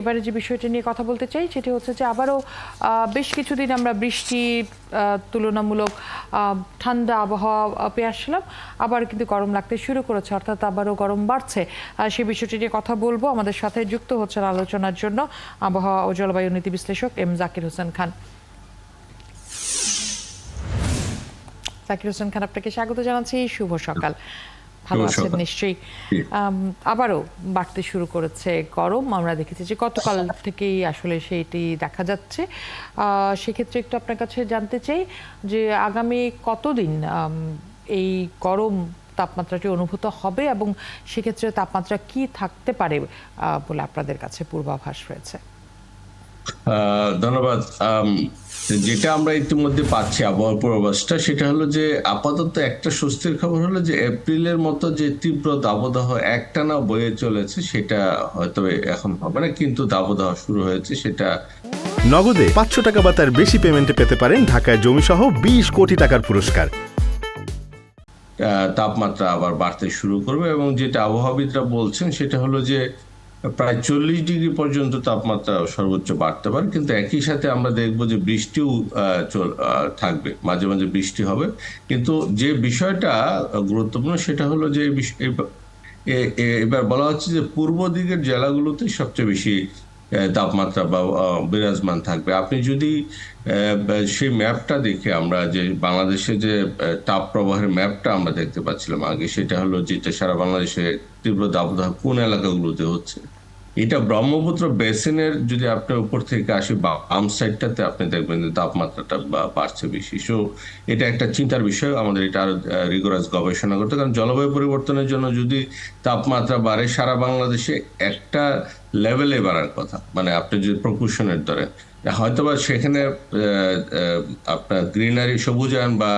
এবারে যে বিষয়টা নিয়ে কথা বলতে চাই সেটি হচ্ছে যে আবারও বেশ কিছুদিন আমরা বৃষ্টি তুলনামূলক ঠান্ডা আবহাওয়া পেয়ে আসলাম, আবার কিন্তু গরম লাগতে শুরু করেছে, অর্থাৎ আবারও গরম বাড়ছে। সেই বিষয়টি নিয়ে কথা বলবো। আমাদের সাথে যুক্ত হচ্ছেন আলোচনার জন্য আবহাওয়া ও জলবায়ু নীতি বিশ্লেষক এম জাকির হোসেন খান। জাকির হোসেন খান, আপনাকে স্বাগত জানাচ্ছি। শুভ সকাল। ভালো আছেন নিশ্চয়ই? আবারও বাড়তে শুরু করেছে গরম। আমরা দেখেছি যে গতকাল থেকেই আসলে সেইটি দেখা যাচ্ছে। সেক্ষেত্রে একটু আপনার কাছে জানতে চাই যে আগামী কতদিন এই গরম তাপমাত্রাটি অনুভূত হবে এবং সেক্ষেত্রে তাপমাত্রা কি থাকতে পারে বলে আপনাদের কাছে পূর্বাভাস রয়েছে? ধন্যবাদ। যেটা আমরা ইতিমধ্যে পাচ্ছি আবহাওয়ার পূর্বাভাসটা, সেটা হলো যে আপাতত একটা স্বস্তির খবর হলো যে এপ্রিলের মতো যে তীব্র দাবদাহ একটানা বয়ে চলেছে সেটা হয়তো এখন হবে না, কিন্তু দাবদাহ শুরু হয়েছে সেটা। নগদে 500 টাকা বা তার বেশি পেমেন্টে পেতে পারেন ঢাকায় জমি সহ 20 কোটি টাকার পুরস্কার। তাপমাত্রা আবার বাড়তে শুরু করবে এবং যেটা আবহাওয়াবিদরা বলছেন সেটা হলো যে প্রায় 40 ডিগ্রি পর্যন্ত তাপমাত্রা সর্বোচ্চ বাড়তে পারে, কিন্তু একই সাথে আমরা দেখবো যে বৃষ্টিও থাকবে, মাঝে মাঝে বৃষ্টি হবে। কিন্তু যে বিষয়টা গুরুত্বপূর্ণ সেটা হলো যে এবার বলা হচ্ছে যে পূর্ব দিকের জেলাগুলোতে সবচেয়ে বেশি তাপমাত্রা বা বিরাজমান থাকবে। আপনি যদি সেই ম্যাপটা দেখে, আমরা যে বাংলাদেশে যে তাপ প্রবাহের ম্যাপটা আমরা দেখতে পাচ্ছিলাম আগে, সেটা হলো যেটা সারা বাংলাদেশে তীব্র দাবদাহ কোন এলাকাগুলোতে হচ্ছে। এটা ব্রহ্মপুত্র বেসিনের যদি আপনি উপর থেকে আসি বাম সাইডটাতে, আপনি দেখবেন যে তাপমাত্রাটা বাড়ছে বেশি। সো এটা একটা চিন্তার বিষয়, আমাদের এটা আরো রিগোরাস গবেষণা করতে, কারণ জলবায়ু পরিবর্তনের জন্য যদি তাপমাত্রা বাড়ে সারা বাংলাদেশে একটা লেভেলে বাড়ার কথা, মানে আপনি যদি প্রকুশনের ধরেন, হয়তোবা সেখানে আপনার গ্রিনারি সবুজায়ন বা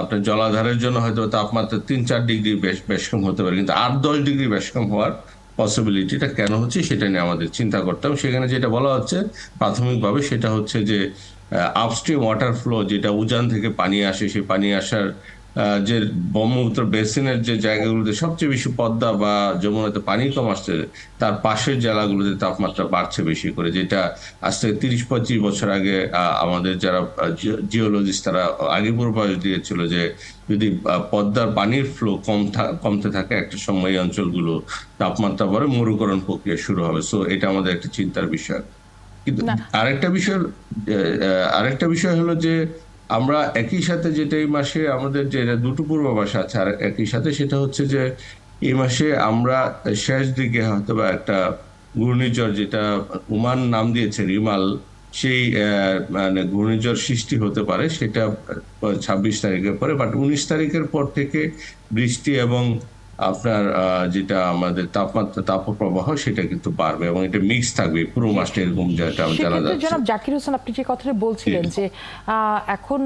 আপনার জলাধারের জন্য হয়তো তাপমাত্রা 3-4 ডিগ্রি বেশ কম হতে পারে, কিন্তু 8-10 ডিগ্রি বেশ কম হওয়ার পসিবিলিটিটা কেন হচ্ছে সেটা নিয়ে আমাদের চিন্তা করতে হবে। সেখানে যেটা বলা হচ্ছে প্রাথমিকভাবে সেটা হচ্ছে যে আপস্ট্রিম ওয়াটার ফ্লো, যেটা উজান থেকে পানি আসে, সেই পানি আসার যে ব্রহ্মপুত্র বেসিনের যে জায়গাগুলোতে সবচেয়ে বেশি পদ্মা বা যমুনাতে পানি কম আসছে, তার পাশের জেলাগুলোতে তাপমাত্রা বাড়ছে বেশি করে, যেটা আজ থেকে 30-25 বছর আগে আমাদের যারা জিওলজিস্ট তারা আগে পূর্বাভাস দিয়েছিল যে যদি পদ্মার পানির ফ্লো কমতে থাকে একটা সময় এই অঞ্চলগুলো তাপমাত্রা পরে মরুকরণ প্রক্রিয়া শুরু হবে। সো এটা আমাদের একটা চিন্তার বিষয়। কিন্তু আরেকটা বিষয় হলো যে আমরা একই সাথে যেটা এই মাসে আমাদের যে দুটো পূর্বাভাস আছে আর একই সাথে, সেটা হচ্ছে যে এই মাসে আমরা শেষ দিকে হয়তো বা একটা ঘূর্ণিঝড়, যেটা ওমান নাম দিয়েছে রিমাল, সেই মানে ঘূর্ণিঝড় সৃষ্টি হতে পারে। সেটা 26 তারিখের পরে, বাট 19 তারিখের পর থেকে বৃষ্টি এবং আপনার যেটা আমাদের তাপপ্রবাহ সেটা কিন্তু বাড়বে এবং এটা মিক্স থাকবে পুরো মাসটা, এরকম যেটা জানা যাচ্ছে। জনাব জাকির হোসেন, আপনি যে কথাটা বলছিলেন যে এখন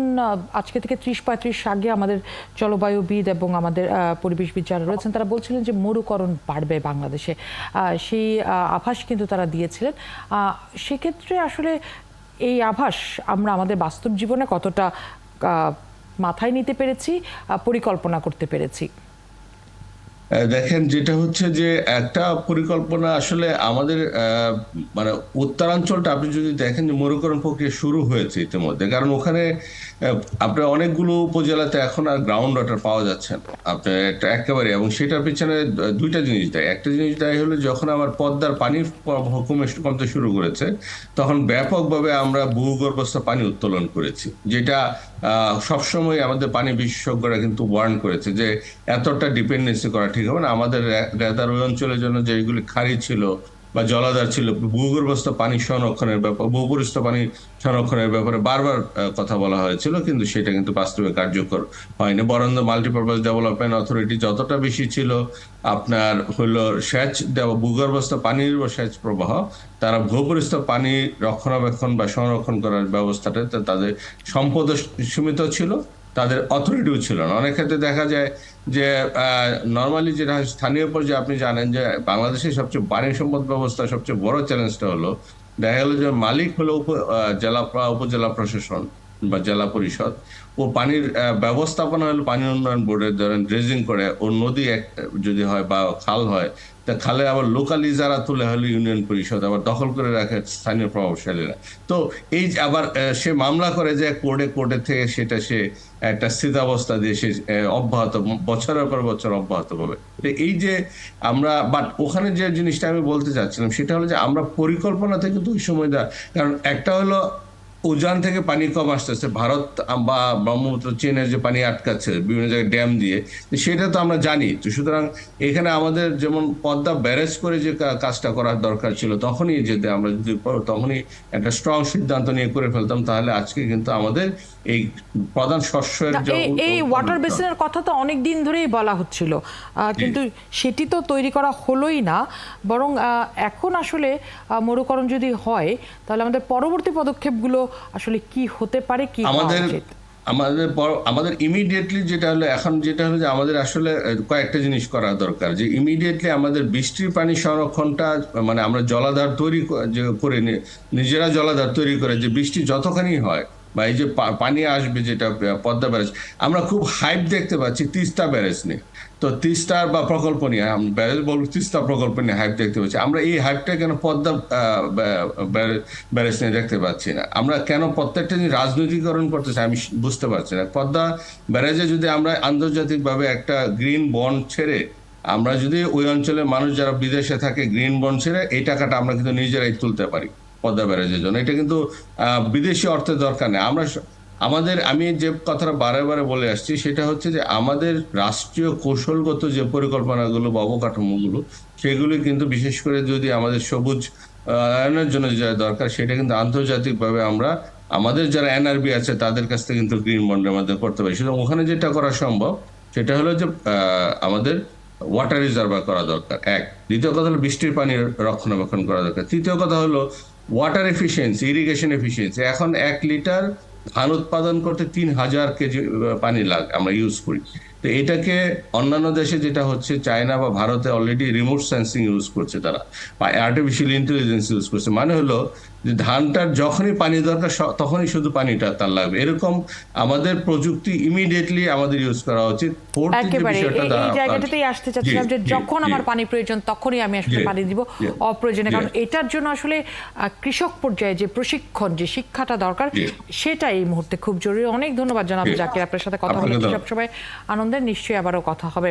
আজকে থেকে 30-35 আগে আমাদের জলবায়ুবিদ এবং আমাদের পরিবেশবিদ যারা রয়েছেন তারা বলছিলেন যে মরুকরণ বাড়বে বাংলাদেশে, সেই আভাস কিন্তু তারা দিয়েছিলেন। সেক্ষেত্রে আসলে এই আভাস আমরা আমাদের বাস্তব জীবনে কতটা মাথায় নিতে পেরেছি, পরিকল্পনা করতে পেরেছি? দেখেন, যেটা হচ্ছে যে একটা পরিকল্পনা আসলে আমাদের মানে উত্তরাঞ্চলটা আপনি যদি দেখেন যে মরুকরণ প্রক্রিয়া শুরু হয়েছে ইতিমধ্যে, কারণ ওখানে আপনার অনেকগুলো উপজেলাতে এখন আর গ্রাউন্ড ওয়াটার পাওয়া যাচ্ছে না আপনার একেবারে, এবং সেটার পিছনে দুইটা জিনিস দেয়। একটা জিনিস দেয় হলো যখন আমার পদ্মার পানির কমতে শুরু করেছে, তখন ব্যাপকভাবে আমরা ভূগর্ভস্থ পানি উত্তোলন করেছি, যেটা সবসময় আমাদের পানি বিশেষজ্ঞরা কিন্তু ওয়ার্ন করেছে যে এতটা ডিপেন্ডেন্সি করা ঠিক হবে না। আমাদের রেদার ওই অঞ্চলের জন্য যেগুলি খাড়ি ছিল বা জলাধার ছিল, ভূগর্ভস্থ পানি সংরক্ষণের ব্যাপার, ভূপরিস্থ পানি সংরক্ষণের ব্যাপারে বারবার কথা বলা হয়েছিল, কিন্তু সেটা কিন্তু বাস্তবে কার্যকর হয়নি। বরং মাল্টিপারপাস ডেভেলপমেন্ট অথরিটি যতটা বেশি ছিল আপনার হলো সেচ দেওয়া, ভূগর্ভস্থ পানির সেচ প্রবাহ, তারা ভূপরিস্থ পানি রক্ষণাবেক্ষণ বা সংরক্ষণ করার ব্যবস্থাটা তাদের সম্পদ সীমিত ছিল, তাদের অথরিটিও ছিল না। অনেক ক্ষেত্রে দেখা যায় যে নর্মালি যেটা স্থানীয় পর্যায়ে আপনি জানেন যে বাংলাদেশের সবচেয়ে পানি সম্পদ ব্যবস্থা সবচেয়ে বড় চ্যালেঞ্জটা হলো দেখা গেল যে মালিক হলো জেলা উপজেলা প্রশাসন, বা জেলা পরিষদ, ও পানির ব্যবস্থাপনা হলো পানি উন্নয়ন বোর্ডের, ধরেন ড্রেজিং করে, ও নদী যদি হয় বা খাল হয়, তা খালে আবার লোকালি যারা তুলে হলো ইউনিয়ন পরিষদ, আবার দখল করে রাখে স্থানীয় প্রভাবশালীরা। তো এই আবার সে মামলা করে যে কোর্টে থেকে সেটা সে একটা স্থিতাবস্থা দিয়ে সে অব্যাহত বছরের পর বছর অব্যাহত পাবে। এই যে আমরা, বাট ওখানে যে জিনিসটা আমি বলতে চাচ্ছিলাম সেটা হলো যে আমরা পরিকল্পনাতে কিন্তু ওই সময় কারণ একটা হলো উজান থেকে পানি কম আসতেছে, ভারত বা ব্রহ্মপুত্র চীনের যে পানি আটকাচ্ছে বিভিন্ন জায়গায় ড্যাম দিয়ে, সেটা তো আমরা জানি। তো সুতরাং এখানে আমাদের যেমন পদ্মা ব্যারেজ করে যে কাজটা করার দরকার ছিল, তখনই যেতে আমরা যদি তখনই একটা স্ট্রং সিদ্ধান্ত নিয়ে করে ফেলতাম, তাহলে আজকে কিন্তু আমাদের এই প্রধান শস্যের এই ওয়াটার বেসিনের কথা তো অনেক দিন ধরেই বলা হচ্ছিল, কিন্তু সেটি তো তৈরি করা হলোই না। বরং এখন আসলে মরুকরণ যদি হয় তাহলে আমাদের পরবর্তী পদক্ষেপগুলো আসলে কি হতে পারে, কি আমাদের ইমিডিয়েটলি যেটা হলো এখন, যেটা হলো যে আমাদের আসলে কয়েকটা জিনিস করা দরকার। যে ইমিডিয়েটলি আমাদের বৃষ্টির পানি সংরক্ষণটা, মানে আমরা জলাধার তৈরি করে নিজেরা জলাধার তৈরি করে, যে বৃষ্টি যতখানি হয় বা এই যে পানি আসবে যেটা পদ্মা ব্যারেজ, আমরা খুব হাইপ দেখতে পাচ্ছি তিস্তা ব্যারেজ নিয়ে। তো তিস্তার বা প্রকল্প নিয়ে, ব্যারেজ বলবো, তিস্তা প্রকল্প নিয়ে হাইপ দেখতে পাচ্ছি। আমরা এই হাইপটা কেন পদ্মা ব্যারেজ নিয়ে দেখতে পাচ্ছি না? আমরা কেন প্রত্যেকটা জিনিস রাজনৈতিকরণ করতেছি আমি বুঝতে পারছি না। পদ্মা ব্যারেজে যদি আমরা আন্তর্জাতিকভাবে একটা গ্রিন বন্ড ছেড়ে, আমরা যদি ওই অঞ্চলের মানুষ যারা বিদেশে থাকে গ্রিন বন্ড ছেড়ে এই টাকাটা আমরা কিন্তু নিজেরাই তুলতে পারি পদ্মা ব্যারেজের জন্য। এটা কিন্তু বিদেশি অর্থের দরকার নেই। আমি যে কথাটা বারে বারে বলে আসছি সেটা হচ্ছে যে আমাদের রাষ্ট্রীয় কৌশলগত যে পরিকল্পনাগুলো বা অবকাঠামোগুলো, সেগুলি কিন্তু বিশেষ করে যদি আমাদের সবুজ আয়নের জন্য যা দরকার, সেটা কিন্তু আন্তর্জাতিকভাবে আমরা আমাদের যারা এনআরবি আছে তাদের কাছ থেকে কিন্তু গ্রিন বন্ডের মধ্যে করতে পারি। সুতরাং ওখানে যেটা করা সম্ভব সেটা হলো যে আমাদের ওয়াটার রিজার্ভার করা দরকার, এক। দ্বিতীয় কথা হলো বৃষ্টির পানি রক্ষণাবেক্ষণ করা দরকার। তৃতীয় কথা হলো ওয়াটার এফিসিয়েন্সি, ইরিগেশন এফিসিয়েন্সি। এখন 1 লিটার ধান উৎপাদন করতে 3000 কেজি পানি আমরা ইউজ করি। তো এটাকে অন্যান্য দেশে যেটা হচ্ছে, চায়না বা ভারতে অলরেডি রিমোট সেন্সিং ইউজ করছে, তারা আর্টিফিশিয়াল ইন্টেলিজেন্স ইউজ করছে। মানে হলো যে ধানটার যখনই পানি দরকার তখনই শুধু পানিটা তার লাগবে। এরকম আমাদের প্রযুক্তি ইমিডিয়েটলি আমাদের ইউজ করা উচিত। একেবারে এই জায়গাটাতেই আসতে চাচ্ছিলাম যে যখন আমার পানি প্রয়োজন তখনই আমি আসলে পানি দিব, অপ্রয়োজনে। কারণ এটার জন্য আসলে কৃষক পর্যায়ে যে প্রশিক্ষণ, যে শিক্ষাটা দরকার, সেটা এই মুহূর্তে খুব জরুরি। অনেক ধন্যবাদ জানাব জাকির, আপনার সাথে কথা হলো সবসময় আনন্দের। নিশ্চয়ই আবারও কথা হবে।